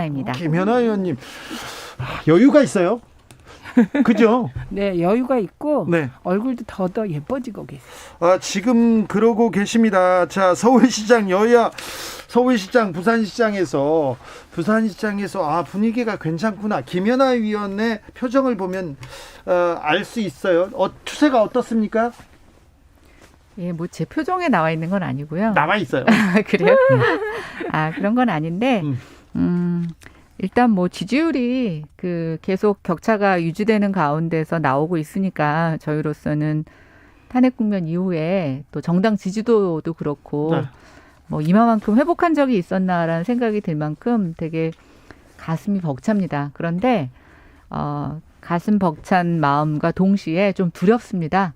김연아입니다. 김연아 의원님 여유가 있어요. 그죠? 네, 여유가 있고 네. 얼굴도 더더 예뻐지고 계세요. 지금 그러고 계십니다. 자, 서울시장 여야 서울시장 부산시장에서 분위기가 괜찮구나. 김연아 위원의 표정을 보면 알 수 있어요. 추세가 어떻습니까? 예, 뭐 제 표정에 나와 있는 건 아니고요. 나와 있어요. 그래요? 그런 건 아닌데, 일단 뭐 지지율이 계속 격차가 유지되는 가운데서 나오고 있으니까 저희로서는 탄핵 국면 이후에 또 정당 지지도도 그렇고 네. 뭐 이만큼 회복한 적이 있었나라는 생각이 들 만큼 되게 가슴이 벅찹니다. 그런데 가슴 벅찬 마음과 동시에 좀 두렵습니다.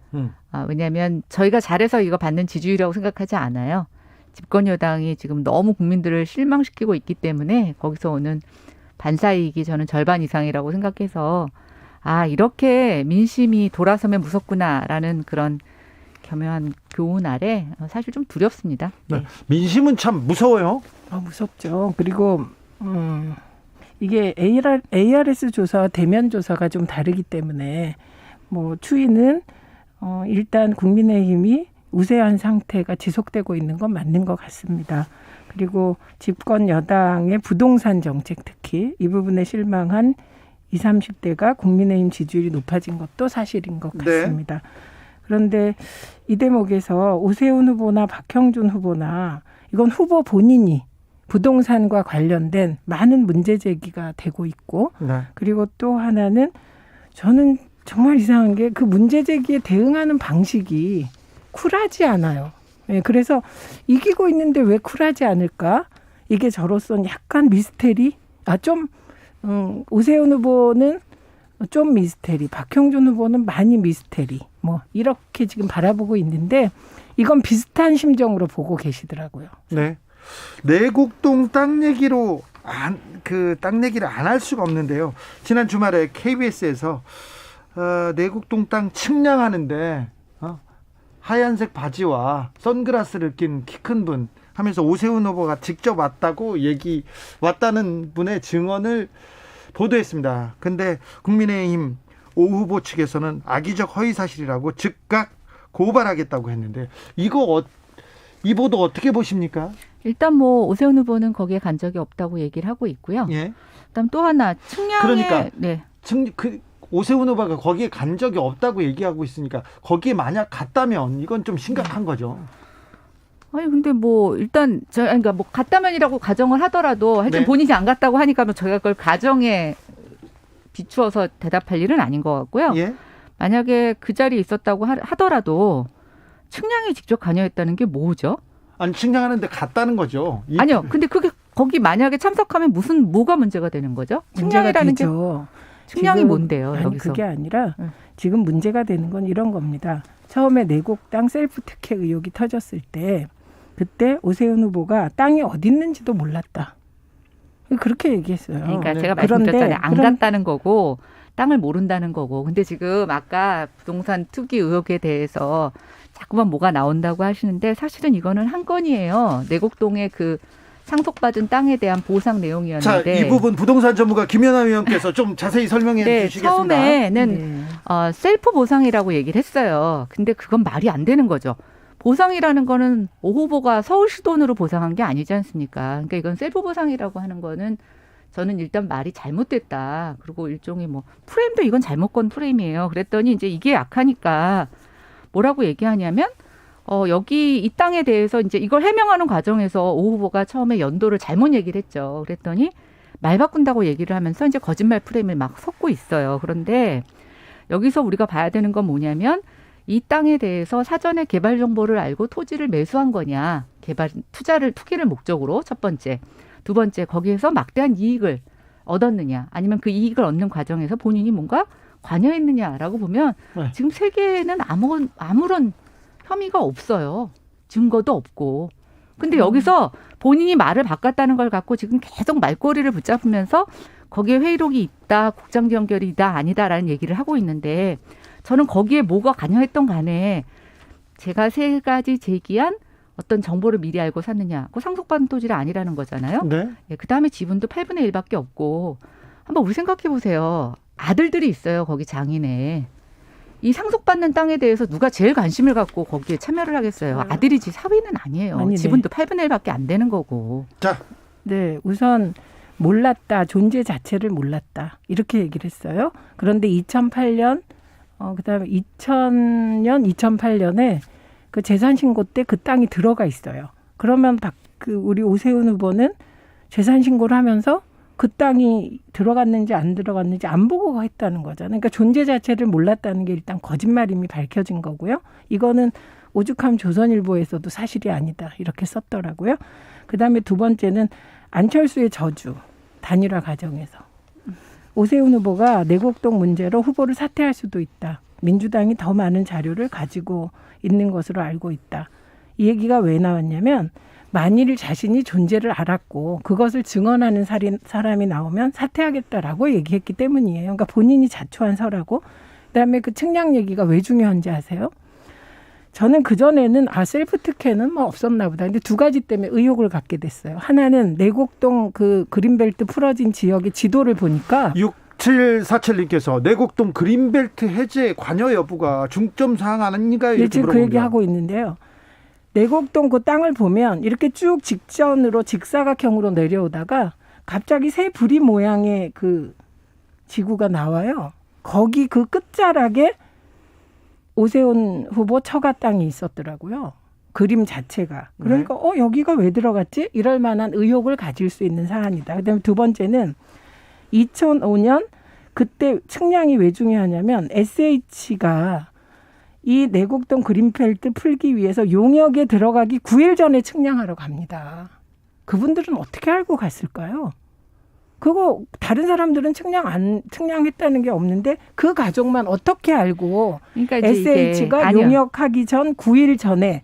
왜냐하면 저희가 잘해서 이거 받는 지지율이라고 생각하지 않아요. 집권 여당이 지금 너무 국민들을 실망시키고 있기 때문에 거기서 오는 반사이익이 저는 절반 이상이라고 생각해서 이렇게 민심이 돌아서면 무섭구나라는 그런 겸허한 교훈 아래 사실 좀 두렵습니다. 네. 민심은 참 무서워요. 무섭죠. 그리고 이게 ARS 조사와 대면 조사가 좀 다르기 때문에 뭐 추이는 일단 국민의힘이 우세한 상태가 지속되고 있는 건 맞는 것 같습니다. 그리고 집권 여당의 부동산 정책 특히 이 부분에 실망한 20, 30대가 국민의힘 지지율이 높아진 것도 사실인 것 같습니다. 네. 그런데 이 대목에서 오세훈 후보나 박형준 후보나 이건 후보 본인이 부동산과 관련된 많은 문제 제기가 되고 있고 네. 그리고 또 하나는 저는 정말 이상한 게 그 문제 제기에 대응하는 방식이 쿨하지 않아요. 네, 그래서 이기고 있는데 왜 쿨하지 않을까? 이게 저로서는 약간 미스테리? 오세훈 후보는 좀 미스테리, 박형준 후보는 많이 미스테리. 뭐 이렇게 지금 바라보고 있는데 이건 비슷한 심정으로 보고 계시더라고요. 네. 내곡동 땅 얘기로 땅 얘기를 안 할 수가 없는데요. 지난 주말에 KBS에서 내곡동 땅 측량하는데 하얀색 바지와 선글라스를 낀 키 큰 분 하면서 오세훈 후보가 직접 왔다는 분의 증언을 보도했습니다. 근데 국민의힘 오 후보 측에서는 악의적 허위 사실이라고 즉각 고발하겠다고 했는데 이 보도 어떻게 보십니까? 일단 뭐 오세훈 후보는 거기에 간 적이 없다고 얘기를 하고 있고요. 예. 그다음 또 하나 측량에 오세훈 후보가 거기에 간 적이 없다고 얘기하고 있으니까 거기에 만약 갔다면 이건 좀 심각한 거죠. 근데 뭐 일단 그러니까 뭐 갔다면이라고 가정을 하더라도 하여튼 네. 본인이 안 갔다고 하니까 뭐 저희가 그걸 가정에 비추어서 대답할 일은 아닌 것 같고요. 예? 만약에 그 자리에 있었다고 하더라도 측량에 직접 관여했다는 게 뭐죠? 아니 측량하는데 갔다는 거죠. 아니요. 근데 거기 만약에 참석하면 뭐가 문제가 되는 거죠? 측량이라는 게 측량이 뭔데요? 여기서 그게 아니라 지금 문제가 되는 건 이런 겁니다. 처음에 내곡 땅 셀프 특혜 의혹이 터졌을 때 그때 오세훈 후보가 땅이 어디 있는지도 몰랐다. 그렇게 얘기했어요. 그러니까 제가 말씀드렸잖아요. 안 갔다는 거고 땅을 모른다는 거고. 근데 지금 아까 부동산 투기 의혹에 대해서 자꾸만 뭐가 나온다고 하시는데 사실은 이거는 한 건이에요. 내곡동의 상속받은 땅에 대한 보상 내용이었는데. 자, 이 부분 부동산 전문가 김연아 위원께서 좀 자세히 설명해 주시겠습니다. 처음에는 셀프 보상이라고 얘기를 했어요. 근데 그건 말이 안 되는 거죠. 보상이라는 거는 오 후보가 서울시 돈으로 보상한 게 아니지 않습니까? 그러니까 이건 셀프 보상이라고 하는 거는 저는 일단 말이 잘못됐다. 그리고 일종의 프레임도 이건 잘못 건 프레임이에요. 그랬더니 이제 이게 약하니까 뭐라고 얘기하냐면 여기 이 땅에 대해서 이제 이걸 해명하는 과정에서 오 후보가 처음에 연도를 잘못 얘기를 했죠. 그랬더니 말 바꾼다고 얘기를 하면서 이제 거짓말 프레임을 막 섞고 있어요. 그런데 여기서 우리가 봐야 되는 건 뭐냐면 이 땅에 대해서 사전에 개발 정보를 알고 토지를 매수한 거냐. 투기를 목적으로 첫 번째. 두 번째, 거기에서 막대한 이익을 얻었느냐. 아니면 그 이익을 얻는 과정에서 본인이 뭔가 관여했느냐라고 보면 지금 세 개는 아무런 혐의가 없어요. 증거도 없고. 근데 여기서 본인이 말을 바꿨다는 걸 갖고 지금 계속 말꼬리를 붙잡으면서 거기에 회의록이 있다, 국장지 연결이다, 아니다라는 얘기를 하고 있는데 저는 거기에 뭐가 관여했던 간에 제가 세 가지 제기한 어떤 정보를 미리 알고 샀느냐. 그 상속받은 토지가 아니라는 거잖아요. 네. 예, 그다음에 지분도 8분의 1밖에 없고 한번 우리 생각해 보세요. 아들들이 있어요. 거기 장인에. 이 상속받는 땅에 대해서 누가 제일 관심을 갖고 거기에 참여를 하겠어요. 아들이지 사위는 아니에요. 아니네. 지분도 8분의 1밖에 안 되는 거고. 자, 네, 우선 몰랐다, 존재 자체를 몰랐다 이렇게 얘기를 했어요. 그런데 2008년, 그다음에 2000년, 2008년에 그 재산 신고 때 그 땅이 들어가 있어요. 그러면 우리 오세훈 후보는 재산 신고를 하면서 그 땅이 들어갔는지 안 들어갔는지 안 보고 했다는 거잖아요. 그러니까 존재 자체를 몰랐다는 게 일단 거짓말임이 밝혀진 거고요. 이거는 오죽하면 조선일보에서도 사실이 아니다 이렇게 썼더라고요. 그다음에 두 번째는 안철수의 저주, 단일화 과정에서. 오세훈 후보가 내곡동 문제로 후보를 사퇴할 수도 있다. 민주당이 더 많은 자료를 가지고 있는 것으로 알고 있다. 이 얘기가 왜 나왔냐면 만일 자신이 존재를 알았고 그것을 증언하는 사람이 나오면 사퇴하겠다라고 얘기했기 때문이에요. 그러니까 본인이 자초한 서라고. 그다음에 그 측량 얘기가 왜 중요한지 아세요? 저는 그전에는 셀프 특혜는 뭐 없었나 보다. 근데 두 가지 때문에 의혹을 갖게 됐어요. 하나는 내곡동 그 그린벨트 풀어진 지역의 지도를 보니까 6747님께서 내곡동 그린벨트 해제 관여 여부가 중점 사항 아닌가요? 이렇게 지금 그 물어봅니다. 얘기하고 있는데요. 내곡동 그 땅을 보면 이렇게 쭉 직선으로 직사각형으로 내려오다가 갑자기 새 부리 모양의 그 지구가 나와요. 거기 그 끝자락에 오세훈 후보 처가 땅이 있었더라고요. 그림 자체가. 그러니까 여기가 왜 들어갔지? 이럴 만한 의혹을 가질 수 있는 사안이다. 그다음에 두 번째는 2005년 그때 측량이 왜 중요하냐면 SH가 이 내곡동 그린벨트 풀기 위해서 용역에 들어가기 9일 전에 측량하러 갑니다. 그분들은 어떻게 알고 갔을까요? 그거 다른 사람들은 측량했다는 게 없는데 그 가족만 어떻게 알고 그러니까 이제 SH가 용역하기 전 9일 전에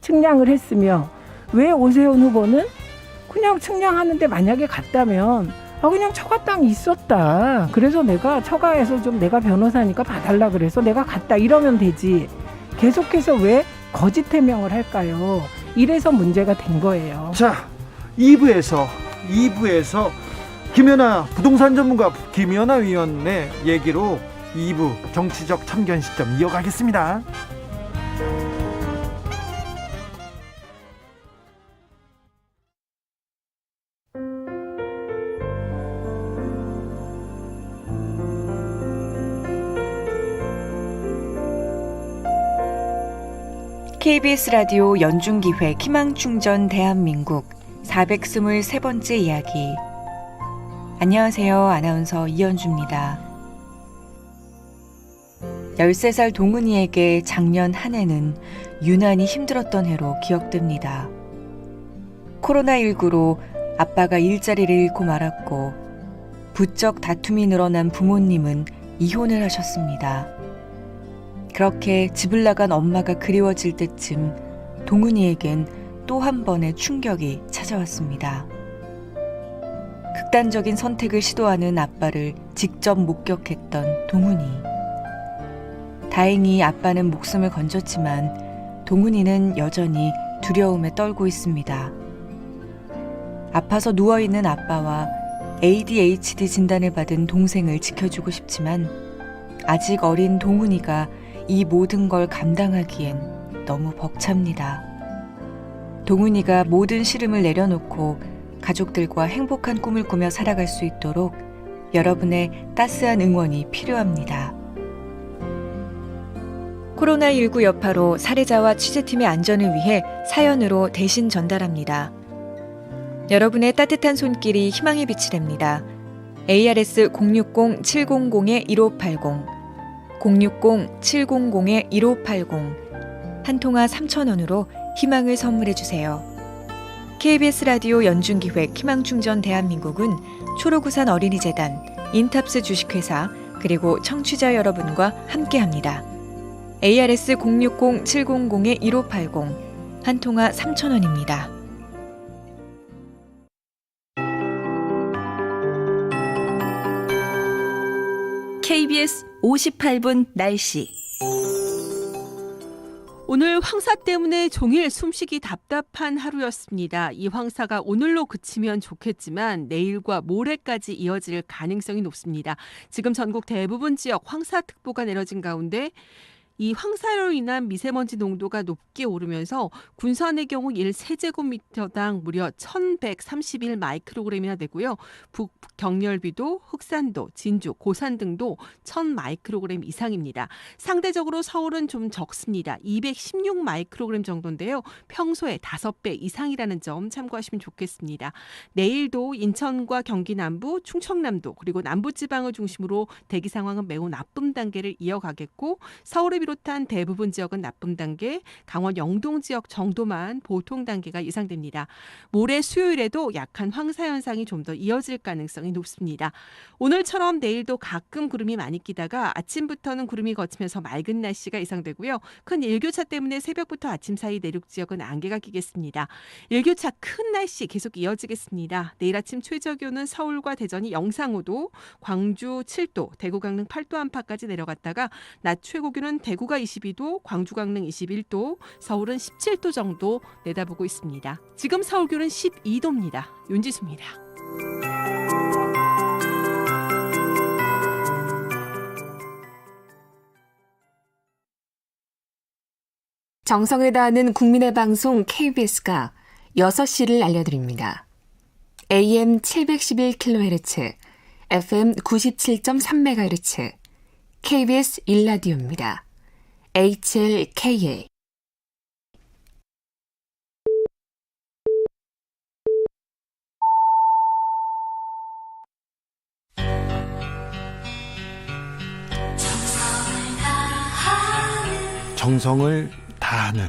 측량을 했으며 왜 오세훈 후보는 그냥 측량하는데 만약에 갔다면 그냥 처가 땅이 있었다. 그래서 내가 처가에서 좀 내가 변호사니까 봐달라 그래서 내가 갔다 이러면 되지. 계속해서 왜 거짓 해명을 할까요? 이래서 문제가 된 거예요. 자, 2부에서 김연아 부동산 전문가 김연아 위원의 얘기로 2부 정치적 참견 시점 이어가겠습니다. KBS 라디오 연중기획 희망충전 대한민국 423번째 이야기. 안녕하세요. 아나운서 이연주입니다. 13살 동은이에게 작년 한 해는 유난히 힘들었던 해로 기억됩니다. 코로나19로 아빠가 일자리를 잃고 말았고 부쩍 다툼이 늘어난 부모님은 이혼을 하셨습니다. 그렇게 집을 나간 엄마가 그리워질 때쯤 동은이에겐 또 한 번의 충격이 찾아왔습니다. 극단적인 선택을 시도하는 아빠를 직접 목격했던 동은이. 다행히 아빠는 목숨을 건졌지만 동은이는 여전히 두려움에 떨고 있습니다. 아파서 누워있는 아빠와 ADHD 진단을 받은 동생을 지켜주고 싶지만 아직 어린 동은이가 이 모든 걸 감당하기엔 너무 벅찹니다. 동은이가 모든 시름을 내려놓고 가족들과 행복한 꿈을 꾸며 살아갈 수 있도록 여러분의 따스한 응원이 필요합니다. 코로나19 여파로 사례자와 취재팀의 안전을 위해 사연으로 대신 전달합니다. 여러분의 따뜻한 손길이 희망의 빛이 됩니다. ARS 060-700-1580 060-700-1580 한 통화 3,000원으로 희망을 선물해 주세요. KBS 라디오 연중기획 희망충전 대한민국은 초록우산 어린이재단, 인탑스 주식회사 그리고 청취자 여러분과 함께합니다. ARS 060-700-1580 한 통화 3,000원입니다. KBS 58분 날씨. 오늘 황사 때문에 종일 숨쉬기 답답한 하루였습니다. 이 황사가 오늘로 그치면 좋겠지만 내일과 모레까지 이어질 가능성이 높습니다. 지금 전국 대부분 지역 황사특보가 내려진 가운데 이 황사로 인한 미세먼지 농도가 높게 오르면서 군산의 경우 1세제곱미터당 무려 1131 마이크로그램이나 되고요. 북경렬비도, 흑산도, 진주, 고산 등도 1000 마이크로그램 이상입니다. 상대적으로 서울은 좀 적습니다. 216 마이크로그램 정도인데요. 평소에 5배 이상이라는 점 참고하시면 좋겠습니다. 내일도 인천과 경기 남부, 충청남도 그리고 남부지방을 중심으로 대기 상황은 매우 나쁨 단계를 이어가겠고 서울을 비롯한 대부분 지역은 나쁨 단계, 강원 영동 지역 정도만 보통 단계가 예상됩니다. 모레 수요일에도 약한 황사 현상이 좀 더 이어질 가능성이 높습니다. 오늘처럼 내일도 가끔 구름이 많이 끼다가 아침부터는 구름이 걷히면서 맑은 날씨가 예상되고요. 큰 일교차 때문에 새벽부터 아침 사이 내륙 지역은 안개가 끼겠습니다. 일교차 큰 날씨 계속 이어지겠습니다. 내일 아침 최저 기온은 서울과 대전이 영상 5도, 광주 7도, 대구 강릉 8도 안팎까지 내려갔다가 낮 최고 기온은 대구가 22도, 광주 강릉 21도, 서울은 17도 정도 내다보고 있습니다. 지금 서울 기온은 12도입니다. 윤지수입니다. 정성을 다하는 국민의 방송 KBS가 6시를 알려드립니다. AM 711kHz, FM 97.3MHz, KBS 1라디오입니다. HLKA 정성을 다하는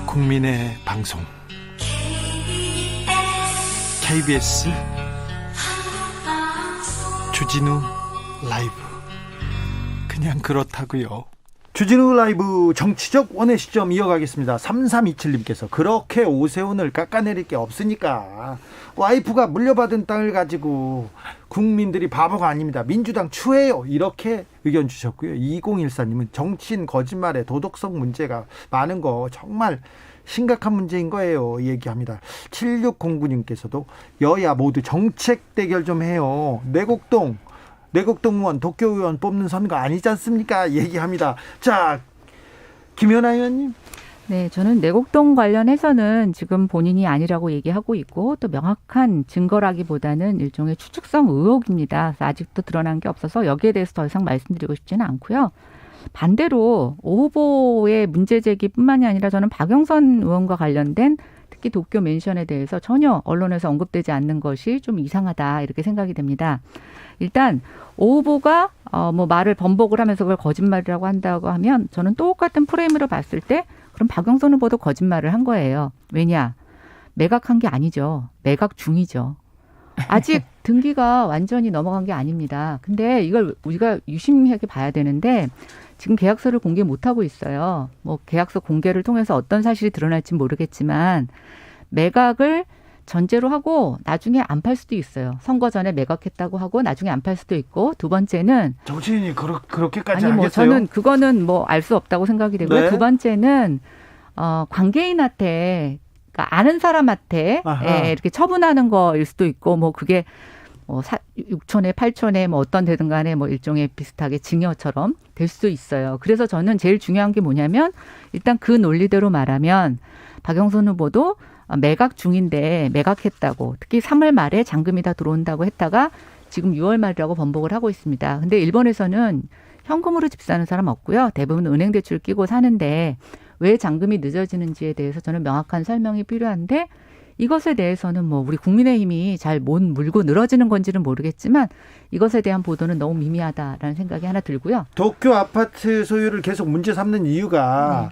국민의 방송 KBS 주진우 라이브 그냥 그렇다고요. 주진우 라이브 정치적 원의 시점 이어가겠습니다. 3327님께서 그렇게 오세훈을 깎아내릴 게 없으니까 와이프가 물려받은 땅을 가지고 국민들이 바보가 아닙니다. 민주당 추해요. 이렇게 의견 주셨고요. 2014님은 정치인 거짓말에 도덕성 문제가 많은 거 정말 심각한 문제인 거예요. 얘기합니다. 7609님께서도 여야 모두 정책 대결 좀 해요. 내곡동 의원, 도쿄 의원 뽑는 선거 아니지 않습니까? 얘기합니다. 자, 김연아 의원님. 네, 저는 내곡동 관련해서는 지금 본인이 아니라고 얘기하고 있고 또 명확한 증거라기보다는 일종의 추측성 의혹입니다. 그래서 아직도 드러난 게 없어서 여기에 대해서 더 이상 말씀드리고 싶지는 않고요. 반대로 오 후보의 문제 제기뿐만이 아니라 저는 박영선 의원과 관련된 특히 도쿄 멘션에 대해서 전혀 언론에서 언급되지 않는 것이 좀 이상하다 이렇게 생각이 됩니다. 일단 오 후보가 말을 번복을 하면서 그걸 거짓말이라고 한다고 하면 저는 똑같은 프레임으로 봤을 때 그럼 박영선 후보도 거짓말을 한 거예요. 왜냐? 매각한 게 아니죠. 매각 중이죠. 아직 등기가 완전히 넘어간 게 아닙니다. 근데 이걸 우리가 유심하게 봐야 되는데 지금 계약서를 공개 못하고 있어요. 뭐 계약서 공개를 통해서 어떤 사실이 드러날지 모르겠지만 매각을 전제로 하고 나중에 안 팔 수도 있어요. 선거 전에 매각했다고 하고 나중에 안 팔 수도 있고 두 번째는 정치인이 그렇게까지 아니 하겠어요? 저는 그거는 뭐 알 수 없다고 생각이 되고요. 네. 두 번째는 관계인한테 그러니까 아는 사람한테 이렇게 처분하는 거일 수도 있고 뭐 그게 뭐 6천에 8천에 뭐 어떤 데든 간에 뭐 일종의 비슷하게 증여처럼 될 수도 있어요. 그래서 저는 제일 중요한 게 뭐냐면 일단 그 논리대로 말하면 박영선 후보도 매각 중인데 매각했다고 특히 3월 말에 잔금이 다 들어온다고 했다가 지금 6월 말이라고 번복을 하고 있습니다. 근데 일본에서는 현금으로 집 사는 사람 없고요. 대부분 은행 대출 끼고 사는데 왜 잔금이 늦어지는지에 대해서 저는 명확한 설명이 필요한데 이것에 대해서는 뭐 우리 국민의힘이 잘 못 물고 늘어지는 건지는 모르겠지만 이것에 대한 보도는 너무 미미하다라는 생각이 하나 들고요. 도쿄 아파트 소유를 계속 문제 삼는 이유가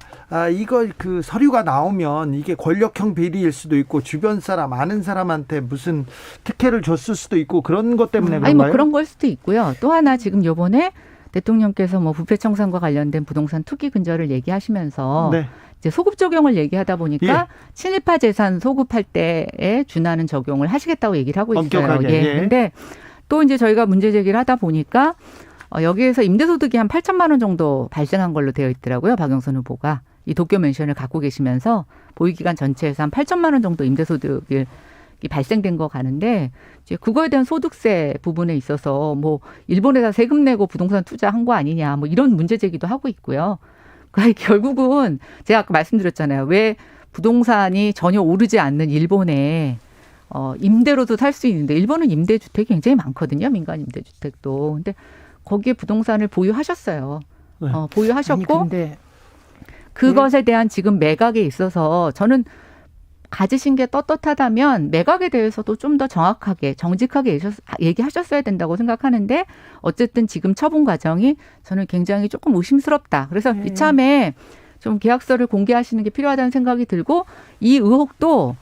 이거 그 서류가 나오면 이게 권력형 비리일 수도 있고 주변 사람 아는 사람한테 무슨 특혜를 줬을 수도 있고 그런 것 때문에 그런가요? 아니 뭐 그런 걸 수도 있고요. 또 하나 지금 요번에 대통령께서 뭐 부패 청산과 관련된 부동산 투기 근절을 얘기하시면서 네. 이제 소급 적용을 얘기하다 보니까 친일파 재산 소급할 때에 준하는 적용을 하시겠다고 얘기를 하고 있어요. 엄격하게. 근데 또 이제 저희가 문제 제기를 하다 보니까 여기에서 임대소득이 한 8천만 원 정도 발생한 걸로 되어 있더라고요. 박영선 후보가. 이 도쿄 맨션을 갖고 계시면서 보유기간 전체에서 한 8천만 원 정도 임대소득이 발생된 거 가는데 이제 그거에 대한 소득세 부분에 있어서 뭐 일본에다 세금 내고 부동산 투자한 거 아니냐 뭐 이런 문제 제기도 하고 있고요. 그러니까 결국은 제가 아까 말씀드렸잖아요. 왜 부동산이 전혀 오르지 않는 일본에 임대로도 살 수 있는데 일본은 임대주택이 굉장히 많거든요. 민간 임대주택도. 근데 거기에 부동산을 보유하셨어요. 네. 보유하셨고 아니, 근데 그것에 대한 지금 매각에 있어서 저는 가지신 게 떳떳하다면 매각에 대해서도 좀 더 정확하게 정직하게 얘기하셨어야 된다고 생각하는데 어쨌든 지금 처분 과정이 저는 굉장히 조금 의심스럽다. 그래서 이참에 좀 계약서를 공개하시는 게 필요하다는 생각이 들고 이 의혹도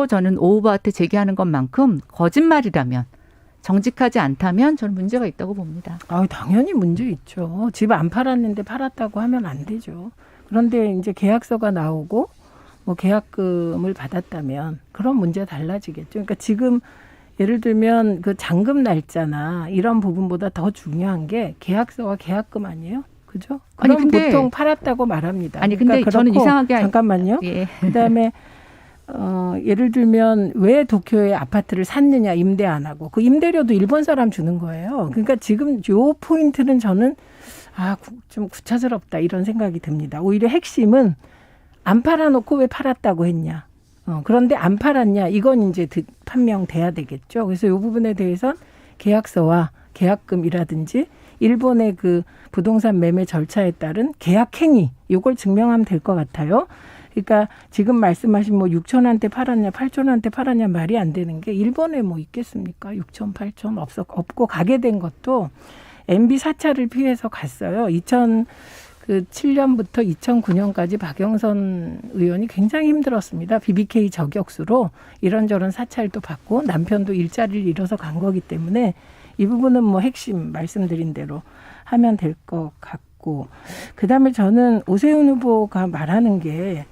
저는 오 후보한테 제기하는 것만큼 거짓말이라면 정직하지 않다면 저는 문제가 있다고 봅니다. 당연히 문제 있죠. 집 안 팔았는데 팔았다고 하면 안 되죠. 그런데 이제 계약서가 나오고 뭐 계약금을 받았다면 그런 문제 달라지겠죠. 그러니까 지금 예를 들면 그 잔금 날짜나 이런 부분보다 더 중요한 게 계약서와 계약금 아니에요? 그죠? 아니, 그럼 근데 보통 팔았다고 말합니다. 아니 근데 그러니까 저는 그렇고, 이상하게 잠깐만요. 예. 그다음에 예를 들면 왜 도쿄에 아파트를 샀느냐 임대 안 하고 그 임대료도 일본 사람 주는 거예요. 그러니까 지금 요 포인트는 저는 좀 구차스럽다 이런 생각이 듭니다. 오히려 핵심은 안 팔아놓고 왜 팔았다고 했냐. 그런데 안 팔았냐. 이건 이제 판명돼야 되겠죠. 그래서 이 부분에 대해서는 계약서와 계약금이라든지 일본의 그 부동산 매매 절차에 따른 계약 행위 이걸 증명하면 될 것 같아요. 그러니까 지금 말씀하신 뭐 6천한테 팔았냐 8천한테 팔았냐 말이 안 되는 게 일본에 뭐 있겠습니까? 6천 8천 없고 가게 된 것도 MB 사찰을 피해서 갔어요. 2007년부터 2009년까지 박영선 의원이 굉장히 힘들었습니다. BBK 저격수로 이런저런 사찰도 받고 남편도 일자리를 잃어서 간 거기 때문에 이 부분은 뭐 핵심 말씀드린 대로 하면 될 것 같고 그다음에 저는 오세훈 후보가 말하는 게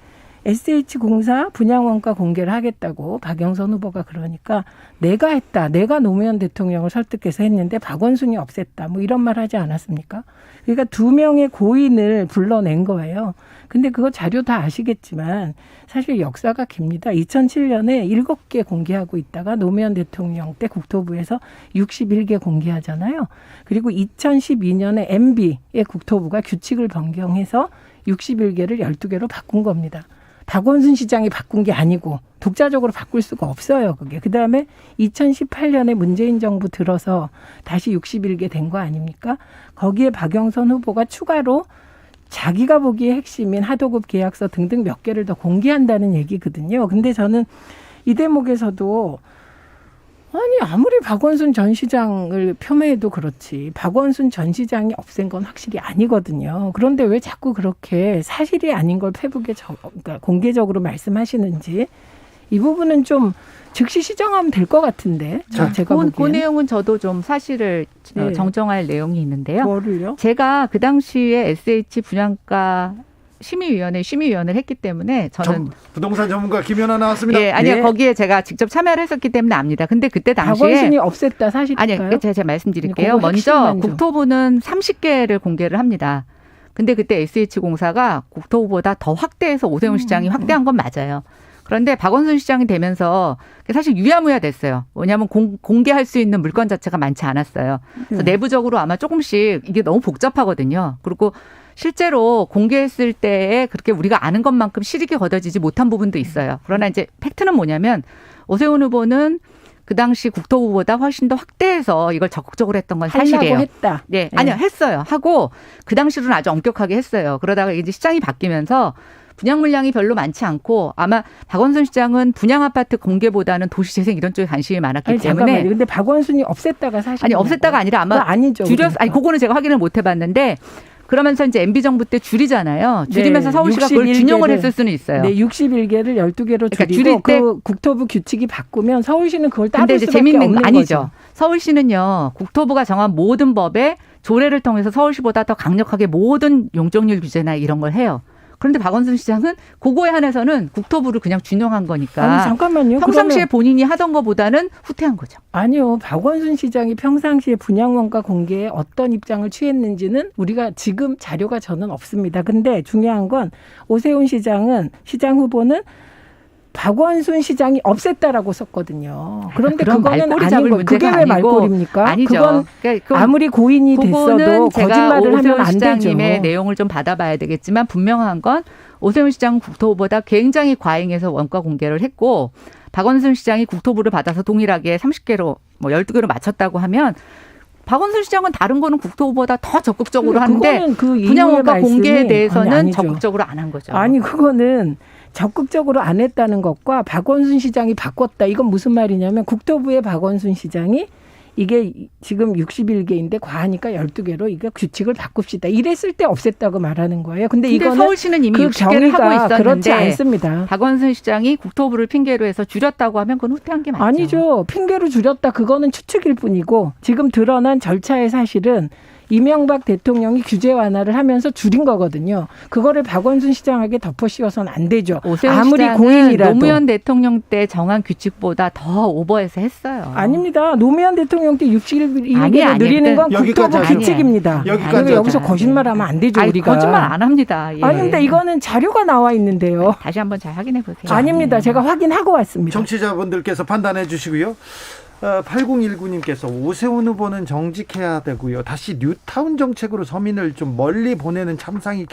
SH공사 분양원가 공개를 하겠다고 박영선 후보가 그러니까 내가 했다. 내가 노무현 대통령을 설득해서 했는데 박원순이 없앴다. 뭐 이런 말 하지 않았습니까? 그러니까 2명의 고인을 불러낸 거예요. 근데 그거 자료 다 아시겠지만 사실 역사가 깁니다. 2007년에 7개 공개하고 있다가 노무현 대통령 때 국토부에서 61개 공개하잖아요. 그리고 2012년에 MB의 국토부가 규칙을 변경해서 61개를 12개로 바꾼 겁니다. 박원순 시장이 바꾼 게 아니고 독자적으로 바꿀 수가 없어요. 그게. 그다음에 2018년에 문재인 정부 들어서 다시 61개 된 거 아닙니까? 거기에 박영선 후보가 추가로 자기가 보기에 핵심인 하도급 계약서 등등 몇 개를 더 공개한다는 얘기거든요. 근데 저는 이 대목에서도 아무리 박원순 전 시장을 폄훼해도 그렇지 박원순 전 시장이 없앤 건 확실히 아니거든요. 그런데 왜 자꾸 그렇게 사실이 아닌 걸 페북에 그러니까 공개적으로 말씀하시는지 이 부분은 좀 즉시 시정하면 될 것 같은데 제가 보기엔. 그 내용은 저도 좀 사실을 네. 정정할 내용이 있는데요. 뭐를요? 제가 그 당시에 SH 분양가 심의위원을 했기 때문에 저는 부동산 전문가 김연아 나왔습니다. 예, 아니요. 네. 거기에 제가 직접 참여를 했었기 때문에 압니다. 근데 그때 당시에 박원순이 없앴다 사실일까요? 아니요. 제가 말씀드릴게요. 그거 먼저 핵심만 좀. 국토부는 30개를 공개를 합니다. 근데 그때 SH공사가 국토부보다 더 확대해서 오세훈 시장이 확대한 건 맞아요. 그런데 박원순 시장이 되면서 사실 유야무야 됐어요. 왜냐하면 공개할 수 있는 물건 자체가 많지 않았어요. 그래서 내부적으로 아마 조금씩 이게 너무 복잡하거든요. 그리고 실제로 공개했을 때에 그렇게 우리가 아는 것만큼 실익이 거둬지지 못한 부분도 있어요. 그러나 이제 팩트는 뭐냐면 오세훈 후보는 그 당시 국토부보다 훨씬 더 확대해서 이걸 적극적으로 했던 건 사실이에요. 하려고 했다. 네, 아니요, 했어요. 하고 그 당시로는 아주 엄격하게 했어요. 그러다가 이제 시장이 바뀌면서 분양 물량이 별로 많지 않고 아마 박원순 시장은 분양 아파트 공개보다는 도시재생 이런 쪽에 관심이 많았기 때문에. 잠깐만요. 근데 박원순이 없앴다가 사실 아니 없앴다가 아니라 아마 아니죠. 아니 그거는 제가 확인을 못 해봤는데. 그러면서 이제 MB 정부 때 줄이잖아요. 줄이면서 네, 서울시가 그걸 균형을 했을 수는 있어요. 네, 61개를 12개로 그러니까 줄이고 줄일 때 그 국토부 규칙이 바꾸면 서울시는 그걸 근데 따를 이제 수밖에 재밌는 없는 건 아니죠. 거죠. 서울시는요. 국토부가 정한 모든 법에 조례를 통해서 서울시보다 더 강력하게 모든 용적률 규제나 이런 걸 해요. 그런데 박원순 시장은 그거에 한해서는 국토부를 그냥 준용한 거니까. 아니 잠깐만요. 평상시에 그러면 본인이 하던 것보다는 후퇴한 거죠. 아니요. 박원순 시장이 평상시에 분양원가 공개에 어떤 입장을 취했는지는 우리가 지금 자료가 저는 없습니다. 근데 중요한 건 오세훈 시장 후보는 박원순 시장이 없앴다라고 썼거든요. 그런데 그런 그거는 말꼬리 잡을 아닌 거. 문제가 그게 왜 아니고 말꼬리입니까? 아니죠. 그건 그러니까 아무리 고인이 그거는 됐어도 제가 거짓말을 하면 오세훈 안 시장님의 되죠. 내용을 좀 받아봐야 되겠지만 분명한 건 오세훈 시장은 국토부보다 굉장히 과잉해서 원가 공개를 했고 박원순 시장이 국토부를 받아서 동일하게 30개로 뭐 12개로 맞췄다고 하면 박원순 시장은 다른 거는 국토부보다 더 적극적으로 하는데 그거는 그 분양 이후의 원가 공개에 말씀이 대해서는 아니죠. 적극적으로 안 한 거죠. 아니 그거는 적극적으로 안 했다는 것과 박원순 시장이 바꿨다. 이건 무슨 말이냐면 국토부의 박원순 시장이 이게 지금 61개인데 과하니까 12개로 이거 규칙을 바꿉시다. 이랬을 때 없앴다고 말하는 거예요. 근데 이거는 서울시는 이미 그 60개를 하고 경위가 그렇지 있었는데 않습니다. 박원순 시장이 국토부를 핑계로 해서 줄였다고 하면 그건 후퇴한 게 맞죠. 아니죠. 핑계로 줄였다. 그거는 추측일 뿐이고 지금 드러난 절차의 사실은 이명박 대통령이 규제 완화를 하면서 줄인 거거든요. 그거를 박원순 시장에게 덮어씌워서는 안 되죠. 오세훈 아무리 시장은 고인이라도. 노무현 대통령 때 정한 규칙보다 더 오버해서 했어요. 아닙니다. 노무현 대통령 때 61개를 아니, 늘리는 건 여기까지 국토부 하죠. 규칙입니다. 여기까지 그리고 여기서 하죠. 거짓말하면 안 되죠. 아니, 우리가. 거짓말 안 합니다. 예. 아니 근데 이거는 자료가 나와 있는데요. 다시 한번 잘 확인해 보세요. 아닙니다. 제가 확인하고 왔습니다. 정치자분들께서 판단해 주시고요. 8019님께서 오세훈 후보는 정직해야 되고요. 다시 뉴타운 정책으로 서민을 좀 멀리 보내는 참상이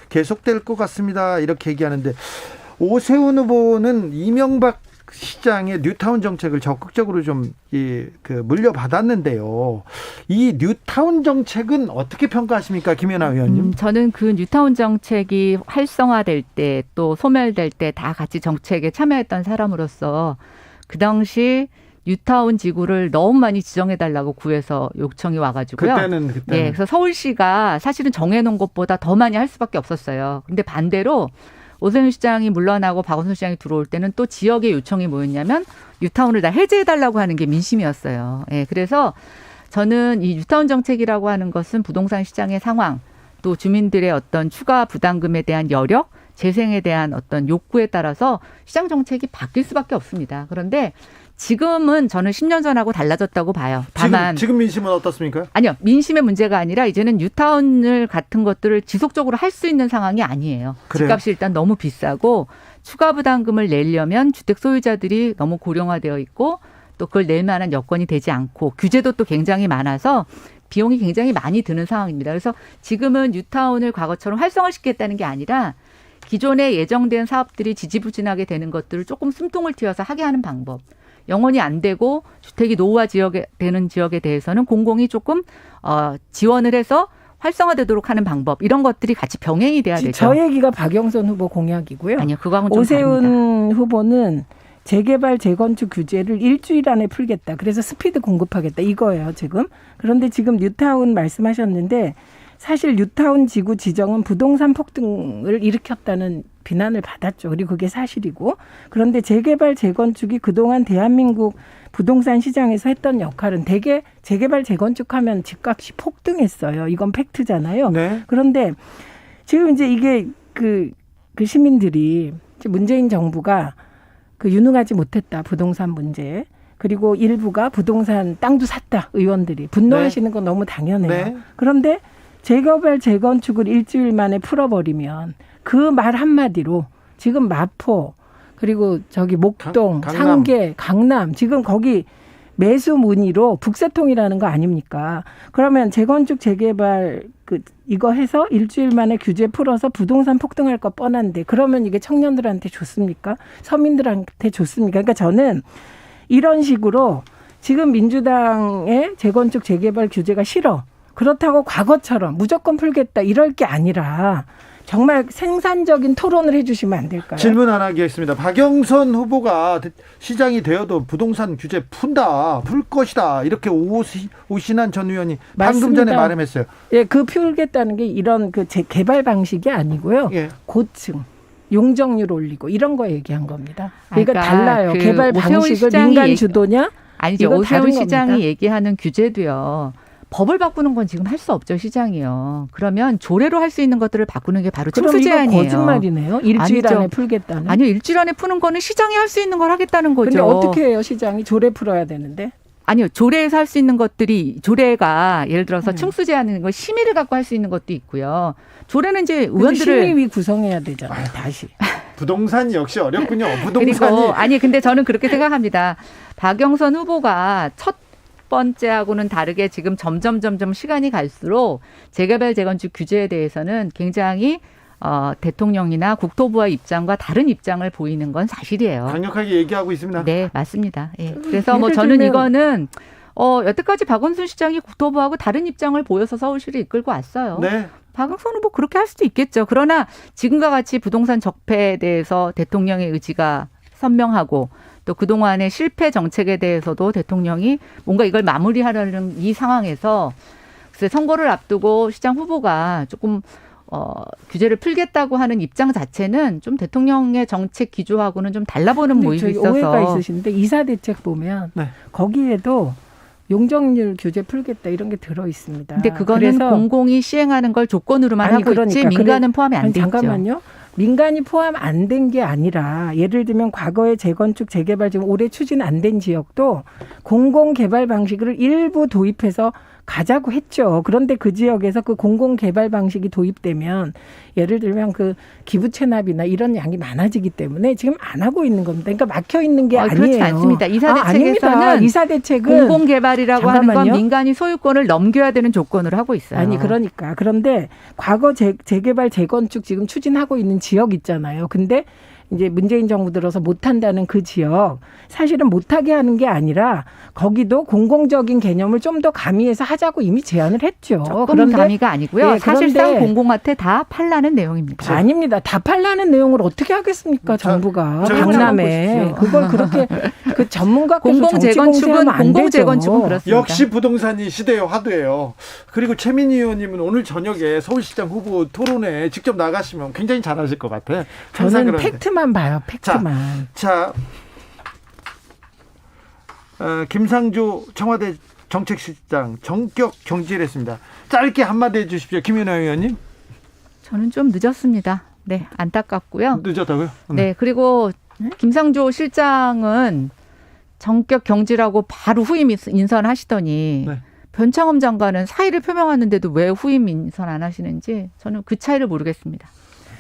계속될 것 같습니다. 이렇게 얘기하는데 오세훈 후보는 이명박 시장의 뉴타운 정책을 적극적으로 좀 물려받았는데요. 이 뉴타운 정책은 어떻게 평가하십니까, 김연아 의원님? 저는 그 뉴타운 정책이 활성화될 때 또 소멸될 때 다 같이 정책에 참여했던 사람으로서 그 당시 뉴타운 지구를 너무 많이 지정해달라고 구해서 요청이 와가지고요. 그때는. 예, 그래서 서울시가 사실은 정해놓은 것보다 더 많이 할 수밖에 없었어요. 근데 반대로 오세훈 시장이 물러나고 박원순 시장이 들어올 때는 또 지역의 요청이 뭐였냐면 뉴타운을 다 해제해달라고 하는 게 민심이었어요. 예, 그래서 저는 이 뉴타운 정책이라고 하는 것은 부동산 시장의 상황, 또 주민들의 어떤 추가 부담금에 대한 여력, 재생에 대한 어떤 욕구에 따라서 시장 정책이 바뀔 수밖에 없습니다. 그런데 지금은 저는 10년 전하고 달라졌다고 봐요. 다만 지금 민심은 어떻습니까? 아니요. 민심의 문제가 아니라 이제는 뉴타운을 같은 것들을 지속적으로 할 수 있는 상황이 아니에요. 그래요? 집값이 일단 너무 비싸고 추가 부담금을 내려면 주택 소유자들이 너무 고령화되어 있고 또 그걸 낼 만한 여건이 되지 않고 규제도 또 굉장히 많아서 비용이 굉장히 많이 드는 상황입니다. 그래서 지금은 뉴타운을 과거처럼 활성화시키겠다는 게 아니라 기존에 예정된 사업들이 지지부진하게 되는 것들을 조금 숨통을 틔워서 하게 하는 방법. 영원히 안 되고 주택이 노후화 지역에 되는 지역에 대해서는 공공이 조금 지원을 해서 활성화되도록 하는 방법 이런 것들이 같이 병행이 돼야 되죠. 저 얘기가 박영선 후보 공약이고요. 아니요, 그거하고는 좀 오세훈 다릅니다. 후보는 재개발 재건축 규제를 일주일 안에 풀겠다. 그래서 스피드 공급하겠다 이거예요 지금. 그런데 지금 뉴타운 말씀하셨는데 사실 뉴타운 지구 지정은 부동산 폭등을 일으켰다는 비난을 받았죠. 그리고 그게 사실이고. 그런데 재개발 재건축이 그동안 대한민국 부동산 시장에서 했던 역할은 대개 재개발 재건축하면 집값이 폭등했어요. 이건 팩트잖아요. 네. 그런데 지금 이제 이게 그 시민들이 문재인 정부가 유능하지 못했다. 부동산 문제. 그리고 일부가 부동산 땅도 샀다. 의원들이. 분노하시는 건 너무 당연해요. 네. 그런데 재개발 재건축을 일주일 만에 풀어버리면 그 말 한마디로 지금 마포 그리고 저기 목동, 강남. 상계, 강남 지금 거기 매수 문의로 북새통이라는 거 아닙니까? 그러면 재건축 재개발 이거 해서 일주일 만에 규제 풀어서 부동산 폭등할 거 뻔한데 그러면 이게 청년들한테 좋습니까? 서민들한테 좋습니까? 그러니까 저는 이런 식으로 지금 민주당의 재건축 재개발 규제가 싫어. 그렇다고 과거처럼 무조건 풀겠다 이럴 게 아니라 정말 생산적인 토론을 해 주시면 안 될까요? 질문 하나 하겠습니다. 박영선 후보가 시장이 되어도 부동산 규제 풀 것이다. 이렇게 오신환 전 의원이 방금 전에 맞습니다. 말했어요. 예, 풀겠다는 게 이런 개발 방식이 아니고요. 예. 고층, 용적률 올리고 이런 거 얘기한 겁니다. 그러니까, 그러니까 달라요. 개발 오세훈 방식을 시장이 민간 주도냐? 아니죠. 이건 오세훈 다른 시장이 겁니다. 얘기하는 규제도요. 법을 바꾸는 건 지금 할 수 없죠, 시장이요. 그러면 조례로 할 수 있는 것들을 바꾸는 게 바로 그럼 층수 이거 제한이에요. 거짓말이네요. 일주일 아니죠. 안에 풀겠다는. 아니요, 일주일 안에 푸는 거는 시장이 할 수 있는 걸 하겠다는 거죠. 근데 어떻게 해요, 시장이? 조례 풀어야 되는데. 아니요, 조례에서 할 수 있는 것들이 조례가 예를 들어서 층수 제한하는 거 심의를 갖고 할 수 있는 것도 있고요. 조례는 이제 근데 의원들을 심의위 구성해야 되잖아요, 다시. 부동산이 역시 어렵군요. 그리고 부동산이 아니 근데 저는 그렇게 생각합니다. 박영선 후보가 첫 번째하고는 다르게 지금 점점 시간이 갈수록 재개발 재건축 규제에 대해서는 굉장히 대통령이나 국토부의 입장과 다른 입장을 보이는 건 사실이에요. 강력하게 얘기하고 있습니다. 네, 맞습니다. 예. 그래서 뭐 예를 저는 들면- 이거는 여태까지 박원순 시장이 국토부하고 다른 입장을 보여서 서울시를 이끌고 왔어요. 네. 박영선 후보 그렇게 할 수도 있겠죠. 그러나 지금과 같이 부동산 적폐에 대해서 대통령의 의지가 선명하고 또 그동안의 실패 정책에 대해서도 대통령이 뭔가 이걸 마무리하려는 이 상황에서 글쎄 선거를 앞두고 시장 후보가 조금 규제를 풀겠다고 하는 입장 자체는 좀 대통령의 정책 기조하고는 좀 달라보는 근데 모임이 저기 있어서 오해가 있으신데 이사 대책 보면 네. 거기에도 용적률 규제 풀겠다 이런 게 들어 있습니다. 근데 그거는 그래서 공공이 시행하는 걸 조건으로만 아니, 하고 있지 그러니까. 민간은 포함이 안 아니, 돼 있죠. 잠깐만요. 민간이 포함 안 된 게 아니라 예를 들면 과거에 재건축 재개발 지금 올해 추진 안 된 지역도 공공개발 방식을 일부 도입해서 가자고 했죠. 그런데 그 지역에서 그 공공개발 방식이 도입되면 예를 들면 그 기부 체납이나 이런 양이 많아지기 때문에 지금 안 하고 있는 겁니다. 그러니까 막혀 있는 게 아니에요. 그렇지 않습니다. 이사 대책에서는 아닙니다. 이사 대책은 공공개발이라고 하는 건 잠깐만요. 민간이 소유권을 넘겨야 되는 조건으로 하고 있어요. 아니 그러니까 그런데 과거 재개발 재건축 지금 추진하고 있는 지역 있잖아요. 근데 이제 문재인 정부 들어서 못한다는 그 지역 사실은 못하게 하는 게 아니라 거기도 공공적인 개념을 좀 더 가미해서 하자고 이미 제안을 했죠. 조금 가미가 아니고요. 예, 사실상 그런데 공공한테 다 팔라는 내용입니다. 아닙니다. 다 팔라는 내용을 어떻게 하겠습니까, 정부가. 저 강남에. 그걸 그렇게 그 전문가께서 공공재건축은 안 공공재건축은 되죠. 그렇습니다. 역시 부동산이 시대의 화두예요. 그리고 최민희 의원님은 오늘 저녁에 서울시장 후보 토론회에 직접 나가시면 굉장히 잘하실 것 같아요. 항상 저는 그러는데. 팩트만 봐요. 팩트만. 자, 김상조 청와대 정책실장 전격 경질했습니다. 짧게 한마디 해주십시오. 김윤아 의원님. 저는 좀 늦었습니다. 네, 안타깝고요. 늦었다고요? 네, 그리고 김상조 실장은 전격 경질하고 바로 후임 인선하시더니 네. 변창흠 장관은 사의를 표명하는데도 왜 후임 인선 안 하시는지 저는 그 차이를 모르겠습니다.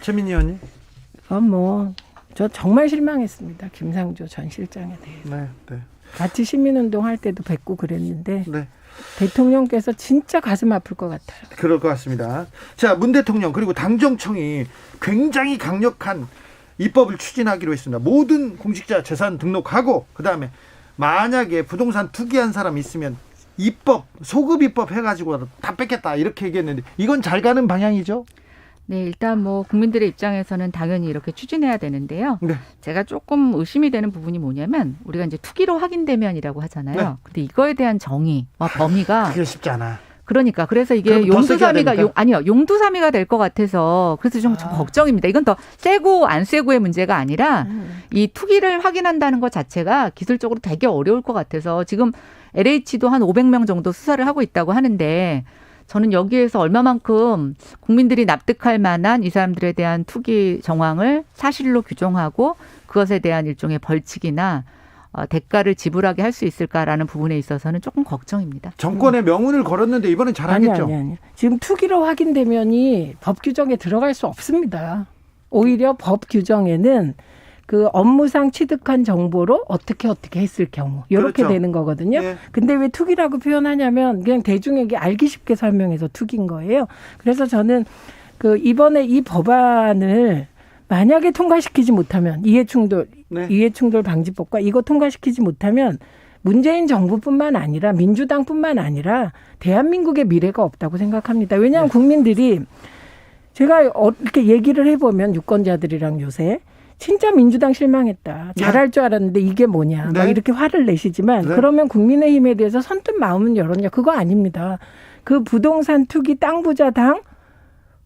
최민희 의원님. 저 정말 실망했습니다. 김상조 전 실장에 대해서. 네, 네, 같이 시민운동 할 때도 뵙고 그랬는데 네. 대통령께서 진짜 가슴 아플 것 같아요. 그럴 것 같습니다. 자, 문 대통령 그리고 당정청이 굉장히 강력한 입법을 추진하기로 했습니다. 모든 공직자 재산 등록하고 그다음에 만약에 부동산 투기한 사람 있으면 입법, 소급 입법 해가지고 다 뺏겠다 이렇게 얘기했는데 이건 잘 가는 방향이죠? 네, 일단 뭐 국민들의 입장에서는 당연히 이렇게 추진해야 되는데요. 네. 제가 조금 의심이 되는 부분이 뭐냐면 우리가 이제 투기로 확인되면이라고 하잖아요. 네. 근데 이거에 대한 정의와 범위가 그게 쉽지 않아. 그러니까 그래서 이게 그럼 더 세게 해야 용두사미가 됩니까? 용두사미가 될 것 같아서 그래서 좀 걱정입니다. 이건 더 세고 안 세고의 문제가 아니라 이 투기를 확인한다는 것 자체가 기술적으로 되게 어려울 것 같아서 지금 LH도 한 500명 정도 수사를 하고 있다고 하는데 저는 여기에서 얼마만큼 국민들이 납득할 만한 이 사람들에 대한 투기 정황을 사실로 규정하고 그것에 대한 일종의 벌칙이나 대가를 지불하게 할 수 있을까라는 부분에 있어서는 조금 걱정입니다. 정권의 명운을 걸었는데 이번엔 잘하겠죠? 아니. 지금 투기로 확인되면이 법 규정에 들어갈 수 없습니다. 오히려 법 규정에는 그 업무상 취득한 정보로 어떻게 했을 경우 이렇게 그렇죠. 되는 거거든요. 예. 근데 왜 투기라고 표현하냐면 그냥 대중에게 알기 쉽게 설명해서 투기인 거예요. 그래서 저는 그 이번에 이 법안을 만약에 통과시키지 못하면 이해충돌 방지법과 이거 통과시키지 못하면 문재인 정부뿐만 아니라 민주당뿐만 아니라 대한민국의 미래가 없다고 생각합니다. 왜냐하면 국민들이 제가 이렇게 얘기를 해보면 유권자들이랑 요새 진짜 민주당 실망했다. 잘할 줄 알았는데 이게 뭐냐. 네. 막 이렇게 화를 내시지만 네. 그러면 국민의힘에 대해서 선뜻 마음은 열었냐. 그거 아닙니다. 그 부동산 투기 땅 부자 당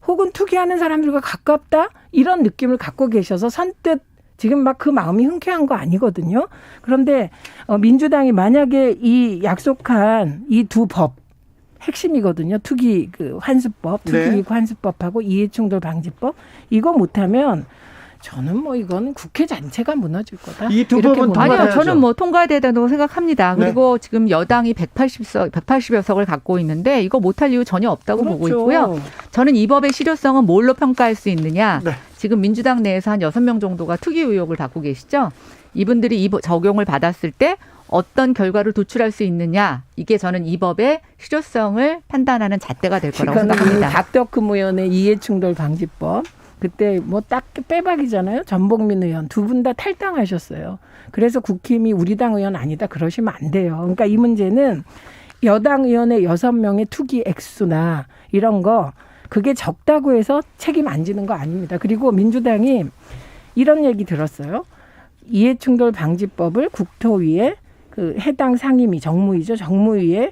혹은 투기하는 사람들과 가깝다 이런 느낌을 갖고 계셔서 선뜻 지금 막 그 마음이 흔쾌한 거 아니거든요. 그런데 민주당이 만약에 이 약속한 이 두 법 핵심이거든요. 투기 그 환수법, 네. 투기이익 환수법하고 이해충돌 방지법 이거 못하면 저는 뭐 이건 국회 전체가 무너질 거다. 이 두 이렇게 법은 봅니다. 아니요, 통과해야죠. 저는 뭐 통과되다고 생각합니다. 네. 그리고 지금 여당이 180여 석을 갖고 있는데 이거 못할 이유 전혀 없다고 보고 그렇죠. 있고요. 저는 이 법의 실효성은 뭘로 평가할 수 있느냐. 네. 지금 민주당 내에서 한 6명 정도가 투기 의혹을 갖고 계시죠. 이분들이 이 적용을 받았을 때 어떤 결과를 도출할 수 있느냐. 이게 저는 이 법의 실효성을 판단하는 잣대가 될 거라고 지금 생각합니다. 박덕흠 의원의 이해충돌 방지법 그때 뭐 딱 빼박이잖아요. 전복민 의원 두 분 다 탈당하셨어요. 그래서 국힘이 우리 당 의원 아니다 그러시면 안 돼요. 그러니까 이 문제는 여당 의원의 6명의 투기 액수나 이런 거 그게 적다고 해서 책임 안 지는 거 아닙니다. 그리고 민주당이 이런 얘기 들었어요. 이해충돌 방지법을 국토위에 그 해당 상임위 정무위죠. 정무위에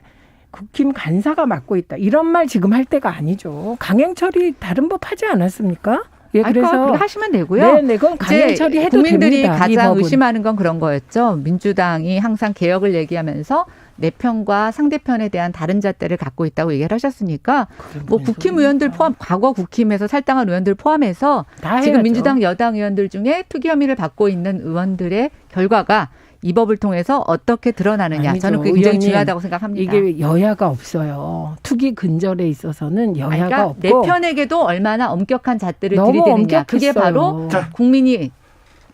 국힘 간사가 맡고 있다. 이런 말 지금 할 때가 아니죠. 강행 처리 다른 법 하지 않았습니까? 예, 그래서 그래서 하시면 되고요. 네, 그건 강행 처리해도 국민들이 됩니다. 이 가장 법은. 의심하는 건 그런 거였죠. 민주당이 항상 개혁을 얘기하면서 내 편과 상대편에 대한 다른 잣대를 갖고 있다고 얘기를 하셨으니까 뭐 국힘 의원들 포함 과거 국힘에서 탈당한 의원들 포함해서 다 지금 해야죠. 민주당 여당 의원들 중에 투기 혐의를 받고 있는 의원들의 결과가 이 법을 통해서 어떻게 드러나느냐. 아니죠. 저는 그게 굉장히 의원님, 중요하다고 생각합니다. 이게 여야가 없어요. 투기 근절에 있어서는 여야가 그러니까 없고 내 편에게도 얼마나 엄격한 잣대를 너무 들이대느냐. 그게 엄격했어요. 바로 자, 국민이 그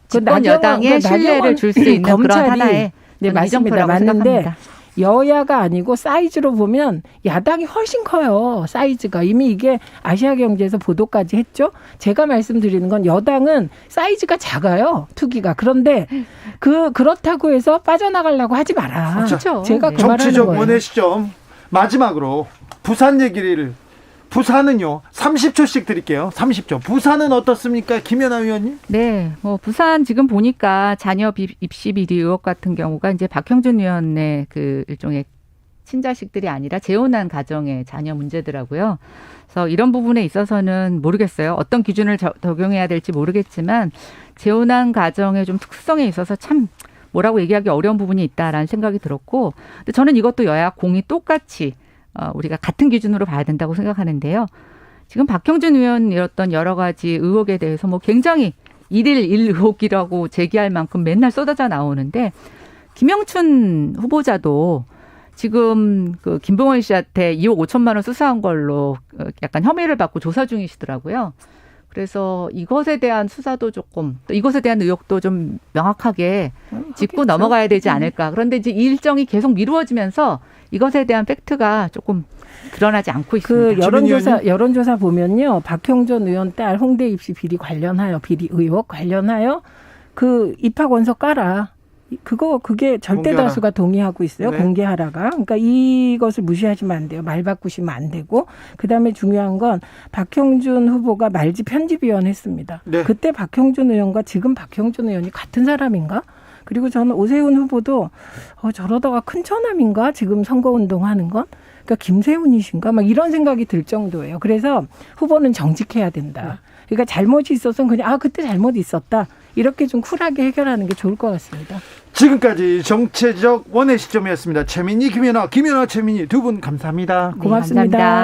집권 여당에 신뢰를 줄 수 있는 그런 검찰이 하나의 네, 저는 맞습니다. 이정표라고 맞는데 생각합니다. 여야가 아니고 사이즈로 보면 야당이 훨씬 커요. 사이즈가. 이미 이게 아시아경제에서 보도까지 했죠. 제가 말씀드리는 건 여당은 사이즈가 작아요. 투기가. 그런데 그렇다고 해서 빠져나가려고 하지 마라. 그렇죠. 제가 그 말하는 정치적 거예요. 원의 시점 마지막으로 부산 얘기를 부산은요 30초씩 드릴게요. 30초. 부산은 어떻습니까, 김연아 의원님? 네, 뭐 부산 지금 보니까 자녀 입시 비리 의혹 같은 경우가 이제 박형준 의원의 그 일종의 친자식들이 아니라 재혼한 가정의 자녀 문제더라고요. 그래서 이런 부분에 있어서는 모르겠어요. 어떤 기준을 적용해야 될지 모르겠지만 재혼한 가정의 좀 특성에 있어서 참 뭐라고 얘기하기 어려운 부분이 있다라는 생각이 들었고, 근데 저는 이것도 여야 공이 똑같이 우리가 같은 기준으로 봐야 된다고 생각하는데요. 지금 박형준 의원이었던 여러 가지 의혹에 대해서 뭐 굉장히 일일 의혹이라고 제기할 만큼 맨날 쏟아져 나오는데 김영춘 후보자도 지금 그 김봉원 씨한테 2억 5천만 원 수사한 걸로 약간 혐의를 받고 조사 중이시더라고요. 그래서 이것에 대한 수사도 조금 또 이것에 대한 의혹도 좀 명확하게 짚고 하겠죠. 넘어가야 되지 않을까. 그런데 이제 이 일정이 계속 미루어지면서 이것에 대한 팩트가 조금 드러나지 않고 있습니다. 그 여론조사 보면요. 박형준 의원 딸 홍대 입시 비리 의혹 관련하여 그 입학 원서 깔아. 그게 절대 공개하라. 다수가 동의하고 있어요. 네. 공개하라가. 그러니까 이것을 무시하시면 안 돼요. 말 바꾸시면 안 되고. 그다음에 중요한 건 박형준 후보가 말지 편집위원 했습니다. 네. 그때 박형준 의원과 지금 박형준 의원이 같은 사람인가? 그리고 저는 오세훈 후보도 저러다가 큰 처남인가? 지금 선거운동하는 건? 그러니까 김세훈이신가? 막 이런 생각이 들 정도예요. 그래서 후보는 정직해야 된다. 그러니까 잘못이 있어서는 그냥 그때 잘못 있었다. 이렇게 좀 쿨하게 해결하는 게 좋을 것 같습니다. 지금까지 정치적 원의 시점이었습니다. 최민희, 김연아 최민희 두 분 감사합니다. 고맙습니다. 감사합니다.